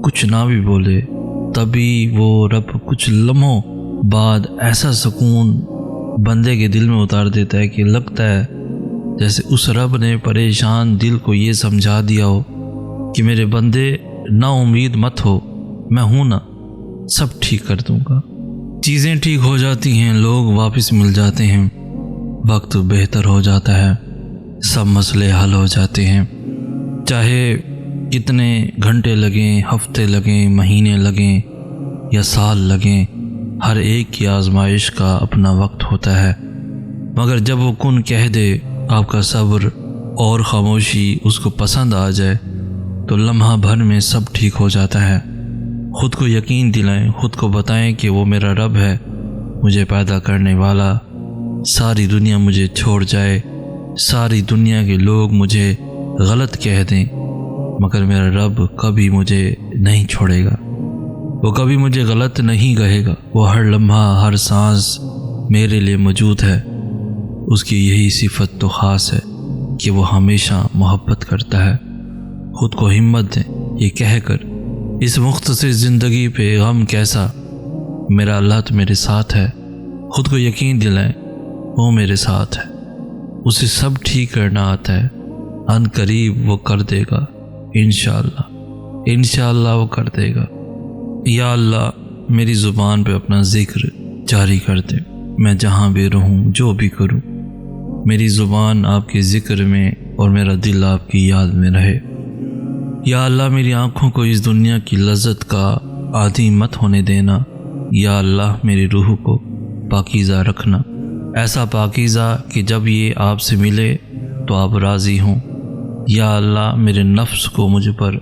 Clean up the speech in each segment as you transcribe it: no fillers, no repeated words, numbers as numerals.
کچھ نہ بھی بولے تبھی وہ رب کچھ لمحوں بعد ایسا سکون بندے کے دل میں اتار دیتا ہے کہ لگتا ہے جیسے اس رب نے پریشان دل کو یہ سمجھا دیا ہو کہ میرے بندے نا امید مت ہو، میں ہوں نا، سب ٹھیک کر دوں گا۔ چیزیں ٹھیک ہو جاتی ہیں، لوگ واپس مل جاتے ہیں، وقت بہتر ہو جاتا ہے، سب مسئلے حل ہو جاتے ہیں۔ چاہے کتنے گھنٹے لگیں، ہفتے لگیں، مہینے لگیں یا سال لگیں، ہر ایک کی آزمائش کا اپنا وقت ہوتا ہے، مگر جب وہ کن کہہ دے، آپ کا صبر اور خاموشی اس کو پسند آ جائے تو لمحہ بھر میں سب ٹھیک ہو جاتا ہے۔ خود کو یقین دلائیں، خود کو بتائیں کہ وہ میرا رب ہے، مجھے پیدا کرنے والا۔ ساری دنیا مجھے چھوڑ جائے، ساری دنیا کے لوگ مجھے غلط کہہ دیں، مگر میرا رب کبھی مجھے نہیں چھوڑے گا، وہ کبھی مجھے غلط نہیں کہے گا۔ وہ ہر لمحہ، ہر سانس میرے لیے موجود ہے۔ اس کی یہی صفت تو خاص ہے کہ وہ ہمیشہ محبت کرتا ہے۔ خود کو ہمت دیں یہ کہہ کر، اس مختصر زندگی پہ غم کیسا، میرا اللہ تو میرے ساتھ ہے۔ خود کو یقین دلائیں، وہ میرے ساتھ ہے، اسے سب ٹھیک کرنا آتا ہے، ان قریب وہ کر دے گا، انشاءاللہ انشاءاللہ وہ کر دے گا۔ یا اللہ میری زبان پہ اپنا ذکر جاری کر دے، میں جہاں بھی رہوں، جو بھی کروں، میری زبان آپ کے ذکر میں اور میرا دل آپ کی یاد میں رہے۔ یا اللہ میری آنکھوں کو اس دنیا کی لذت کا عادی مت ہونے دینا۔ یا اللہ میری روح کو پاکیزہ رکھنا، ایسا پاکیزہ کہ جب یہ آپ سے ملے تو آپ راضی ہوں۔ یا اللہ میرے نفس کو مجھ پر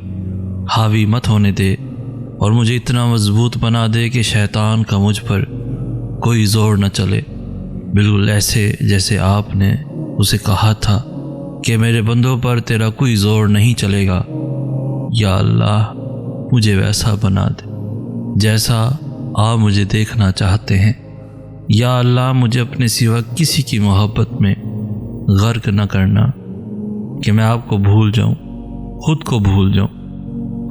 حاوی مت ہونے دے اور مجھے اتنا مضبوط بنا دے کہ شیطان کا مجھ پر کوئی زور نہ چلے، بالکل ایسے جیسے آپ نے اسے کہا تھا کہ میرے بندوں پر تیرا کوئی زور نہیں چلے گا۔ یا اللہ مجھے ویسا بنا دے جیسا آپ مجھے دیکھنا چاہتے ہیں۔ یا اللہ مجھے اپنے سوا کسی کی محبت میں غرق نہ کرنا کہ میں آپ کو بھول جاؤں، خود کو بھول جاؤں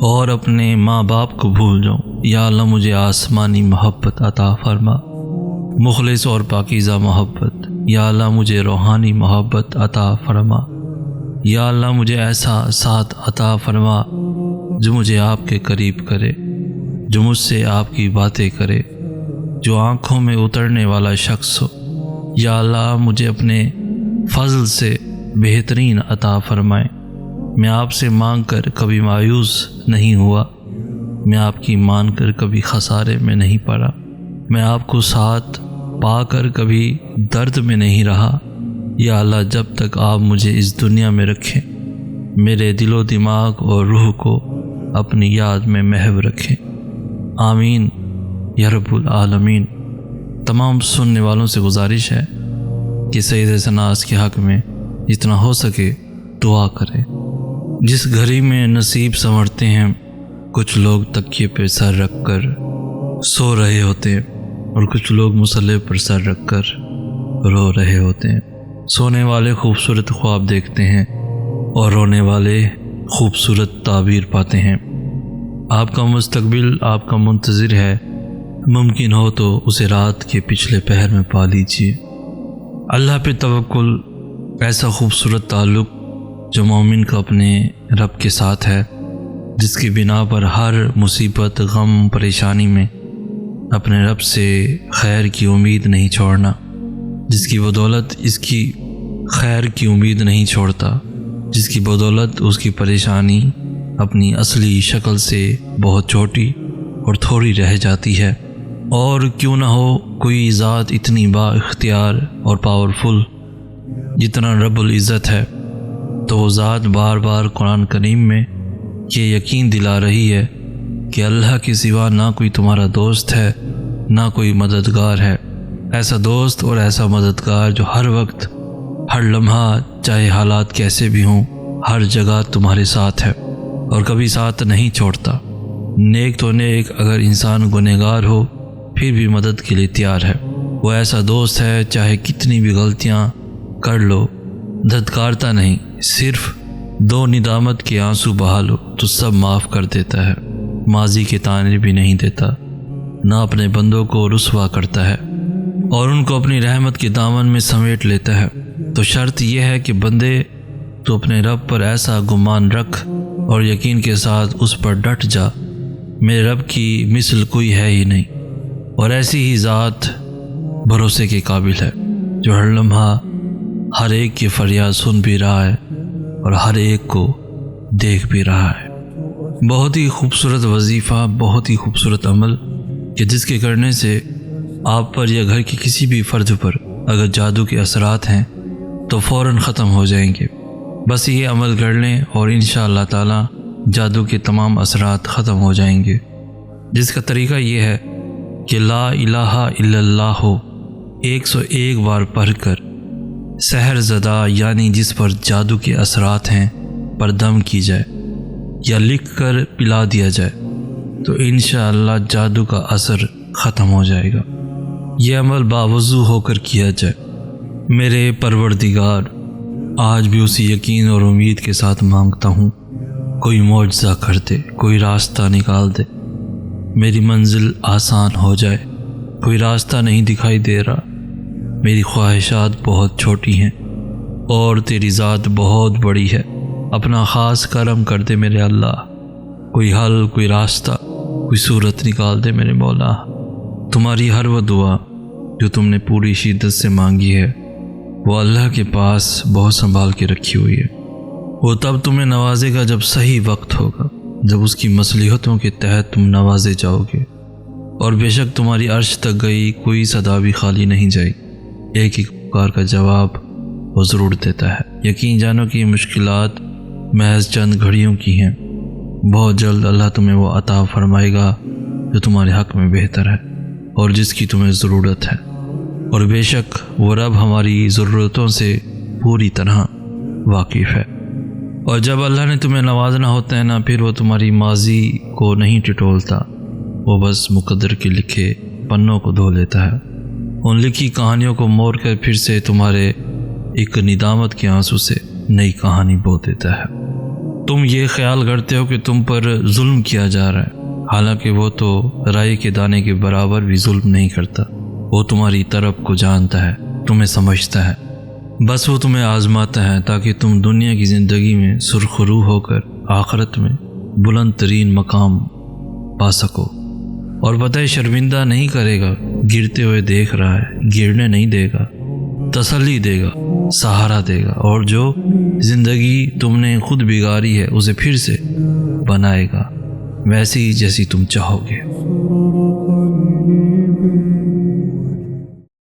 اور اپنے ماں باپ کو بھول جاؤں۔ یا اللہ مجھے آسمانی محبت عطا فرما، مخلص اور پاکیزہ محبت۔ یا اللہ مجھے روحانی محبت عطا فرما۔ یا اللہ مجھے ایسا ساتھ عطا فرما جو مجھے آپ کے قریب کرے، جو مجھ سے آپ کی باتیں کرے، جو آنکھوں میں اترنے والا شخص ہو۔ یا اللہ مجھے اپنے فضل سے بہترین عطا فرمائے، میں آپ سے مانگ کر کبھی مایوس نہیں ہوا، میں آپ کی مان کر کبھی خسارے میں نہیں پڑا، میں آپ کو ساتھ پا کر کبھی درد میں نہیں رہا۔ یا اللہ جب تک آپ مجھے اس دنیا میں رکھیں، میرے دل و دماغ اور روح کو اپنی یاد میں محو رکھیں، آمین یا رب العالمین۔ تمام سننے والوں سے گزارش ہے کہ سید سناس کے حق میں جتنا ہو سکے دعا کریں۔ جس گھڑی میں نصیب سنورتے ہیں، کچھ لوگ تکیے پہ سر رکھ کر سو رہے ہوتے ہیں اور کچھ لوگ مصلی پر سر رکھ کر رو رہے ہوتے ہیں۔ سونے والے خوبصورت خواب دیکھتے ہیں اور رونے والے خوبصورت تعبیر پاتے ہیں۔ آپ کا مستقبل آپ کا منتظر ہے، ممکن ہو تو اسے رات کے پچھلے پہر میں پا لیجیے۔ اللہ پہ توکل ایسا خوبصورت تعلق جو مومن کا اپنے رب کے ساتھ ہے، جس کی بنا پر ہر مصیبت، غم، پریشانی میں اپنے رب سے خیر کی امید نہیں چھوڑنا، جس کی بدولت اس کی خیر کی امید نہیں چھوڑتا، جس کی بدولت اس کی پریشانی اپنی اصلی شکل سے بہت چھوٹی اور تھوڑی رہ جاتی ہے۔ اور کیوں نہ ہو کوئی ذات اتنی با اختیار اور پاورفل جتنا رب العزت ہے، تو وہ ذات بار بار قرآن کریم میں یہ یقین دلا رہی ہے کہ اللہ کے سوا نہ کوئی تمہارا دوست ہے، نہ کوئی مددگار ہے، ایسا دوست اور ایسا مددگار جو ہر وقت، ہر لمحہ، چاہے حالات کیسے بھی ہوں، ہر جگہ تمہارے ساتھ ہے اور کبھی ساتھ نہیں چھوڑتا۔ نیک تو نیک، اگر انسان گنہگار ہو پھر بھی مدد کے لیے تیار ہے۔ وہ ایسا دوست ہے چاہے کتنی بھی غلطیاں کر لو، دھتکارتا نہیں، صرف دو ندامت کے آنسو بہا لو تو سب معاف کر دیتا ہے۔ ماضی کے تانے بھی نہیں دیتا، نہ اپنے بندوں کو رسوا کرتا ہے اور ان کو اپنی رحمت کے دامن میں سمیٹ لیتا ہے۔ تو شرط یہ ہے کہ بندے تو اپنے رب پر ایسا گمان رکھ اور یقین کے ساتھ اس پر ڈٹ جا، میرے رب کی مثل کوئی ہے ہی نہیں، اور ایسی ہی ذات بھروسے کے قابل ہے جو ہر لمحہ ہر ایک کی فریاد سن بھی رہا ہے اور ہر ایک کو دیکھ بھی رہا ہے۔ بہت ہی خوبصورت وظیفہ، بہت ہی خوبصورت عمل کہ جس کے کرنے سے آپ پر یا گھر کے کسی بھی فرد پر اگر جادو کے اثرات ہیں تو فوراً ختم ہو جائیں گے۔ بس یہ عمل کر لیں اور انشاءاللہ تعالی جادو کے تمام اثرات ختم ہو جائیں گے، جس کا طریقہ یہ ہے کہ لا الہ الا اللہ 101 بار پڑھ کر سحر زدہ یعنی جس پر جادو کے اثرات ہیں پر دم کی جائے یا لکھ کر پلا دیا جائے تو انشاءاللہ جادو کا اثر ختم ہو جائے گا۔ یہ عمل باوضو ہو کر کیا جائے۔ میرے پروردگار، آج بھی اسی یقین اور امید کے ساتھ مانگتا ہوں کوئی معجزہ کر دے، کوئی راستہ نکال دے، میری منزل آسان ہو جائے۔ کوئی راستہ نہیں دکھائی دے رہا، میری خواہشات بہت چھوٹی ہیں اور تیری ذات بہت بڑی ہے۔ اپنا خاص کرم کر دے میرے اللہ، کوئی حل، کوئی راستہ، کوئی صورت نکال دے میرے مولا۔ تمہاری ہر وہ دعا جو تم نے پوری شدت سے مانگی ہے وہ اللہ کے پاس بہت سنبھال کے رکھی ہوئی ہے۔ وہ تب تمہیں نوازے گا جب صحیح وقت ہوگا، جب اس کی مصلحتوں کے تحت تم نوازے جاؤ گے، اور بے شک تمہاری عرش تک گئی کوئی صدا بھی خالی نہیں جائے، ایک ایک پکار کا جواب وہ ضرور دیتا ہے۔ یقین جانو کہ یہ مشکلات محض چند گھڑیوں کی ہیں، بہت جلد اللہ تمہیں وہ عطا فرمائے گا جو تمہارے حق میں بہتر ہے اور جس کی تمہیں ضرورت ہے، اور بے شک وہ رب ہماری ضرورتوں سے پوری طرح واقف ہے۔ اور جب اللہ نے تمہیں نوازنا ہوتا ہے نا، پھر وہ تمہاری ماضی کو نہیں ٹٹولتا، وہ بس مقدر کے لکھے پنوں کو دھو لیتا ہے، ان لکھی کہانیوں کو موڑ کر پھر سے تمہارے ایک ندامت کے آنسو سے نئی کہانی بو دیتا ہے۔ تم یہ خیال کرتے ہو کہ تم پر ظلم کیا جا رہا ہے، حالانکہ وہ تو رائی کے دانے کے برابر بھی ظلم نہیں کرتا۔ وہ تمہاری طرف کو جانتا ہے، تمہیں سمجھتا ہے، بس وہ تمہیں آزماتا ہے تاکہ تم دنیا کی زندگی میں سرخرو ہو کر آخرت میں بلند ترین مقام پا سکو۔ اور پتہ ہے شرمندہ نہیں کرے گا، گرتے ہوئے دیکھ رہا ہے، گرنے نہیں دے گا، تسلی دے گا، سہارا دے گا، اور جو زندگی تم نے خود بگاڑی ہے اسے پھر سے بنائے گا ویسی جیسی تم چاہو گے۔